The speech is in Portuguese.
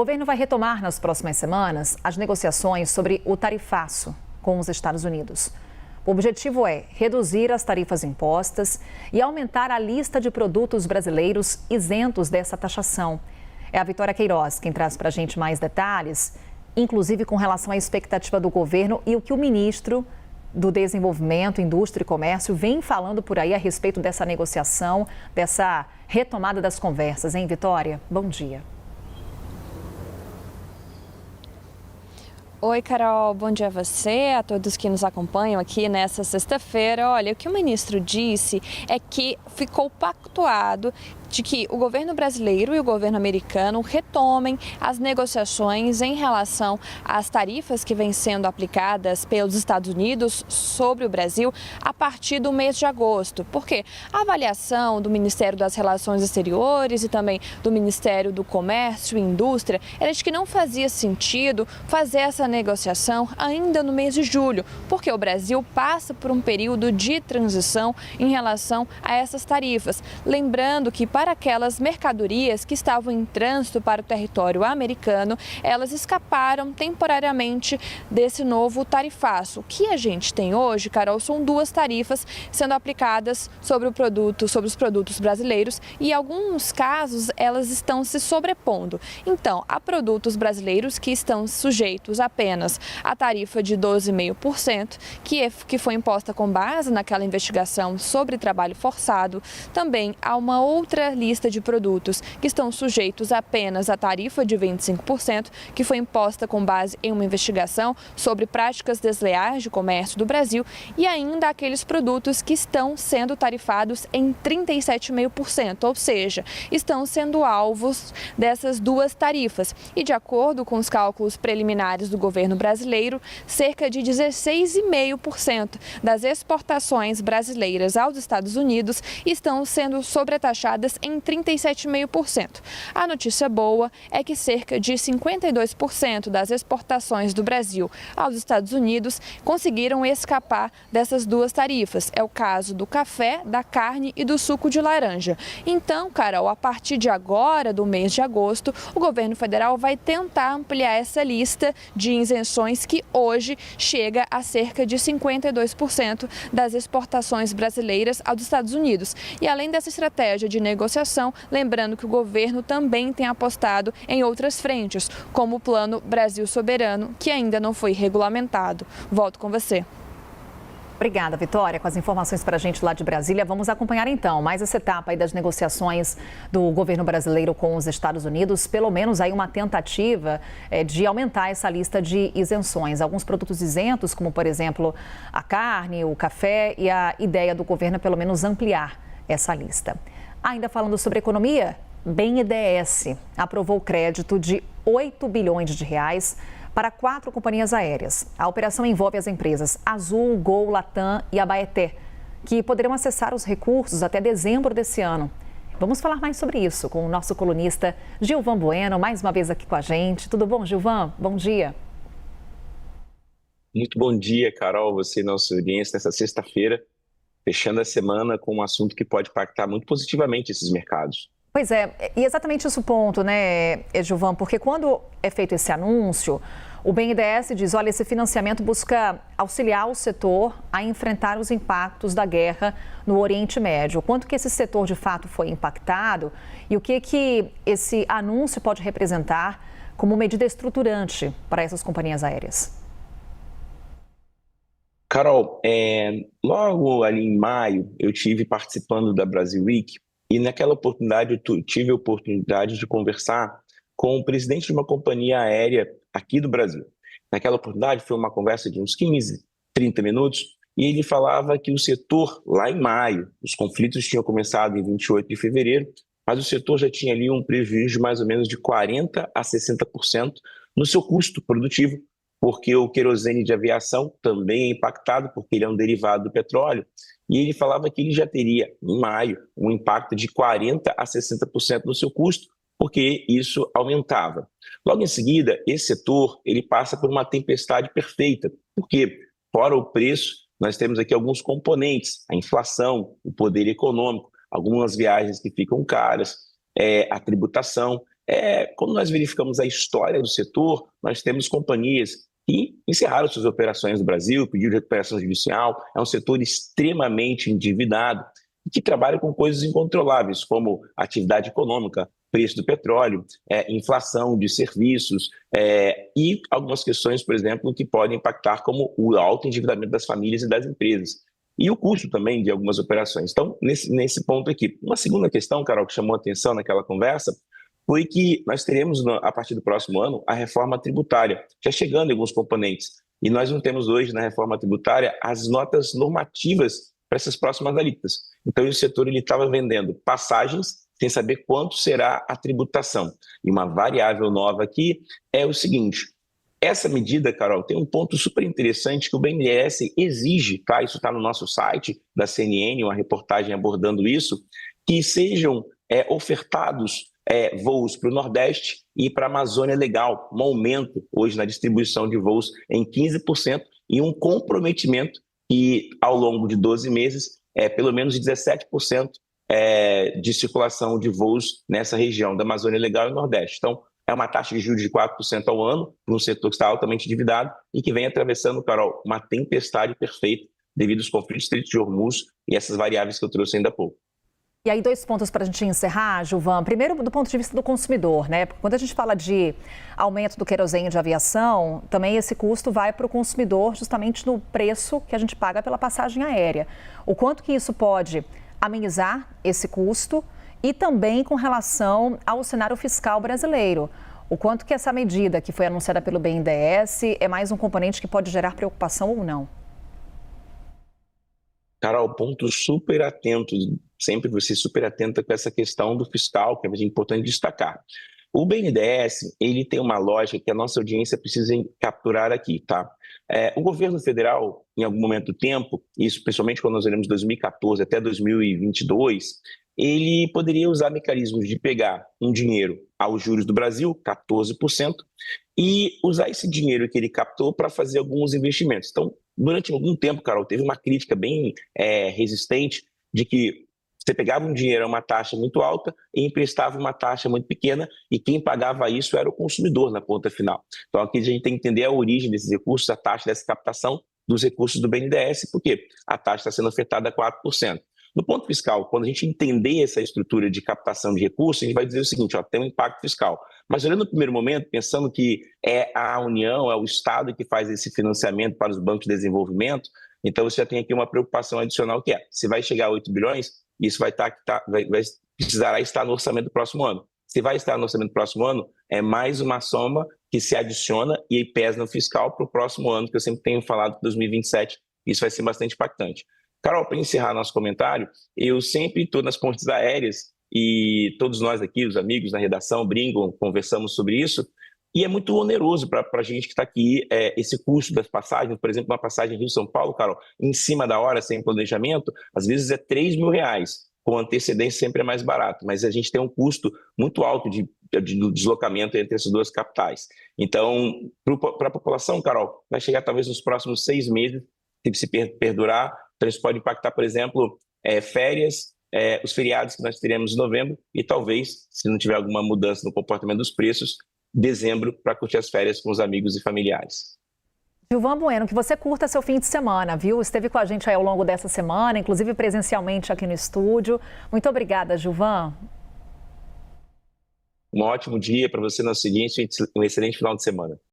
O governo vai retomar nas próximas semanas as negociações sobre o tarifaço com os Estados Unidos. O objetivo é reduzir as tarifas impostas e aumentar a lista de produtos brasileiros isentos dessa taxação. É a Vitória Queiroz quem traz para a gente mais detalhes, inclusive com relação à expectativa do governo e o que o ministro do Desenvolvimento, Indústria e Comércio vem falando por aí a respeito dessa negociação, dessa retomada das conversas, hein, Vitória? Bom dia. Oi, Carol, bom dia a você, a todos que nos acompanham aqui nessa sexta-feira. Olha, o que o ministro disse é que ficou pactuado de que o governo brasileiro e o governo americano retomem as negociações em relação às tarifas que vêm sendo aplicadas pelos Estados Unidos sobre o Brasil a partir do mês de agosto. Porque a avaliação do Ministério das Relações Exteriores e também do Ministério do Comércio e Indústria era de que não fazia sentido fazer essa negociação ainda no mês de julho, porque o Brasil passa por um período de transição em relação a essas tarifas. Lembrando que para aquelas mercadorias que estavam em trânsito para o território americano, elas escaparam temporariamente desse novo tarifaço. O que a gente tem hoje, Carol, são duas tarifas sendo aplicadas sobre os produtos brasileiros e, em alguns casos, elas estão se sobrepondo. Então, há produtos brasileiros que estão sujeitos apenas à tarifa de 12,5%, que foi imposta com base naquela investigação sobre trabalho forçado. Também há uma outra lista de produtos que estão sujeitos apenas à tarifa de 25%, que foi imposta com base em uma investigação sobre práticas desleais de comércio do Brasil, e ainda aqueles produtos que estão sendo tarifados em 37,5%, ou seja, estão sendo alvos dessas duas tarifas. E de acordo com os cálculos preliminares do governo brasileiro, cerca de 16,5% das exportações brasileiras aos Estados Unidos estão sendo sobretaxadas em 37,5%. A notícia boa é que cerca de 52% das exportações do Brasil aos Estados Unidos conseguiram escapar dessas duas tarifas. É o caso do café, da carne e do suco de laranja. Então, Carol, a partir de agora, do mês de agosto, o governo federal vai tentar ampliar essa lista de isenções que hoje chega a cerca de 52% das exportações brasileiras aos Estados Unidos. E além dessa estratégia de negociação, lembrando que o governo também tem apostado em outras frentes, como o Plano Brasil Soberano, que ainda não foi regulamentado. Volto com você. Obrigada, Vitória. Com as informações para a gente lá de Brasília, vamos acompanhar então mais essa etapa aí das negociações do governo brasileiro com os Estados Unidos, pelo menos aí uma tentativa de aumentar essa lista de isenções. Alguns produtos isentos, como por exemplo a carne, o café, e a ideia do governo é pelo menos ampliar essa lista. Ainda falando sobre economia, BNDES aprovou crédito de 8 bilhões de reais para 4 companhias aéreas. A operação envolve as empresas Azul, Gol, Latam e Abaeté, que poderão acessar os recursos até dezembro desse ano. Vamos falar mais sobre isso com o nosso colunista Gilvan Bueno, mais uma vez aqui com a gente. Tudo bom, Gilvan? Bom dia. Muito bom dia, Carol, você e nossa audiência nessa sexta-feira, fechando a semana com um assunto que pode impactar muito positivamente esses mercados. Pois é, e exatamente esse o ponto, né, Gilvan? Porque quando é feito esse anúncio, o BNDES diz, olha, esse financiamento busca auxiliar o setor a enfrentar os impactos da guerra no Oriente Médio. Quanto que esse setor, de fato, foi impactado e o que esse anúncio pode representar como medida estruturante para essas companhias aéreas? Carol, logo ali em maio, eu tive participando da Brasil Week e naquela oportunidade eu tive a oportunidade de conversar com o presidente de uma companhia aérea aqui do Brasil. Naquela oportunidade foi uma conversa de uns 15, 30 minutos e ele falava que o setor, lá em maio, os conflitos tinham começado em 28 de fevereiro, mas o setor já tinha ali um prejuízo de mais ou menos de 40% a 60% no seu custo produtivo, porque o querosene de aviação também é impactado, porque ele é um derivado do petróleo. E ele falava que ele já teria, em maio, um impacto de 40% a 60% no seu custo, porque isso aumentava. Logo em seguida, esse setor ele passa por uma tempestade perfeita, porque, fora o preço, nós temos aqui alguns componentes, a inflação, o poder econômico, algumas viagens que ficam caras, a tributação, quando nós verificamos a história do setor, nós temos companhias que encerraram suas operações no Brasil, pediram recuperação judicial, é um setor extremamente endividado e que trabalha com coisas incontroláveis, como atividade econômica, preço do petróleo, inflação de serviços e algumas questões, por exemplo, que podem impactar como o alto endividamento das famílias e das empresas. E o custo também de algumas operações. Então, nesse ponto aqui. Uma segunda questão, Carol, que chamou a atenção naquela conversa, foi que nós teremos, a partir do próximo ano, a reforma tributária, já chegando em alguns componentes. E nós não temos hoje, na reforma tributária, as notas normativas para essas próximas alíquotas. Então, o setor estava vendendo passagens sem saber quanto será a tributação. E uma variável nova aqui é o seguinte: essa medida, Carol, tem um ponto super interessante que o BNDES exige, tá? Isso está no nosso site da CNN, uma reportagem abordando isso, que sejam ofertados voos para o Nordeste e para a Amazônia Legal, um aumento hoje na distribuição de voos em 15% e um comprometimento que, ao longo de 12 meses, pelo menos 17% de circulação de voos nessa região da Amazônia Legal e Nordeste. Então, é uma taxa de juros de 4% ao ano, para um setor que está altamente endividado e que vem atravessando, Carol, uma tempestade perfeita devido aos conflitos do Estreito de Hormuz e essas variáveis que eu trouxe ainda há pouco. E aí, 2 pontos para a gente encerrar, Gilvan. Primeiro, do ponto de vista do consumidor, né? Porque quando a gente fala de aumento do querosene de aviação, também esse custo vai para o consumidor justamente no preço que a gente paga pela passagem aérea. O quanto que isso pode amenizar esse custo e também com relação ao cenário fiscal brasileiro. O quanto que essa medida que foi anunciada pelo BNDES é mais um componente que pode gerar preocupação ou não? Carol, ponto super atento, sempre você super atenta com essa questão do fiscal, que é importante destacar. O BNDES, ele tem uma lógica que a nossa audiência precisa capturar aqui, tá? O governo federal, em algum momento do tempo, isso principalmente quando nós olhamos 2014 até 2022, ele poderia usar mecanismos de pegar um dinheiro aos juros do Brasil, 14%, e usar esse dinheiro que ele captou para fazer alguns investimentos. Então, durante algum tempo, Carol, teve uma crítica bem resistente de que você pegava um dinheiro a uma taxa muito alta e emprestava uma taxa muito pequena e quem pagava isso era o consumidor na ponta final. Então aqui a gente tem que entender a origem desses recursos, a taxa dessa captação dos recursos do BNDES, porque a taxa está sendo afetada a 4%. No ponto fiscal, quando a gente entender essa estrutura de captação de recursos, a gente vai dizer o seguinte, tem um impacto fiscal. Mas olhando no primeiro momento, pensando que é a União, é o Estado que faz esse financiamento para os bancos de desenvolvimento, então você já tem aqui uma preocupação adicional que se vai chegar a 8 bilhões, isso vai precisará estar no orçamento do próximo ano. Se vai estar no orçamento do próximo ano, é mais uma soma que se adiciona e pesa no fiscal para o próximo ano, que eu sempre tenho falado que 2027, isso vai ser bastante impactante. Carol, para encerrar nosso comentário, eu sempre estou nas pontes aéreas e todos nós aqui, os amigos na redação, brincam, conversamos sobre isso, e é muito oneroso para a gente que está aqui esse custo das passagens. Por exemplo, uma passagem Rio-São Paulo, Carol, em cima da hora, sem planejamento, às vezes é R$3 mil. Com antecedência sempre é mais barato, mas a gente tem um custo muito alto de deslocamento entre essas duas capitais. Então, para a população, Carol, vai chegar talvez nos próximos 6 meses, se perdurar. Então, isso pode impactar, por exemplo, férias, os feriados que nós teremos em novembro e talvez, se não tiver alguma mudança no comportamento dos preços, dezembro para curtir as férias com os amigos e familiares. Gilvan Bueno, que você curta seu fim de semana, viu? Esteve com a gente aí ao longo dessa semana, inclusive presencialmente aqui no estúdio. Muito obrigada, Gilvan. Um ótimo dia para você, nosso seguinte, um excelente final de semana.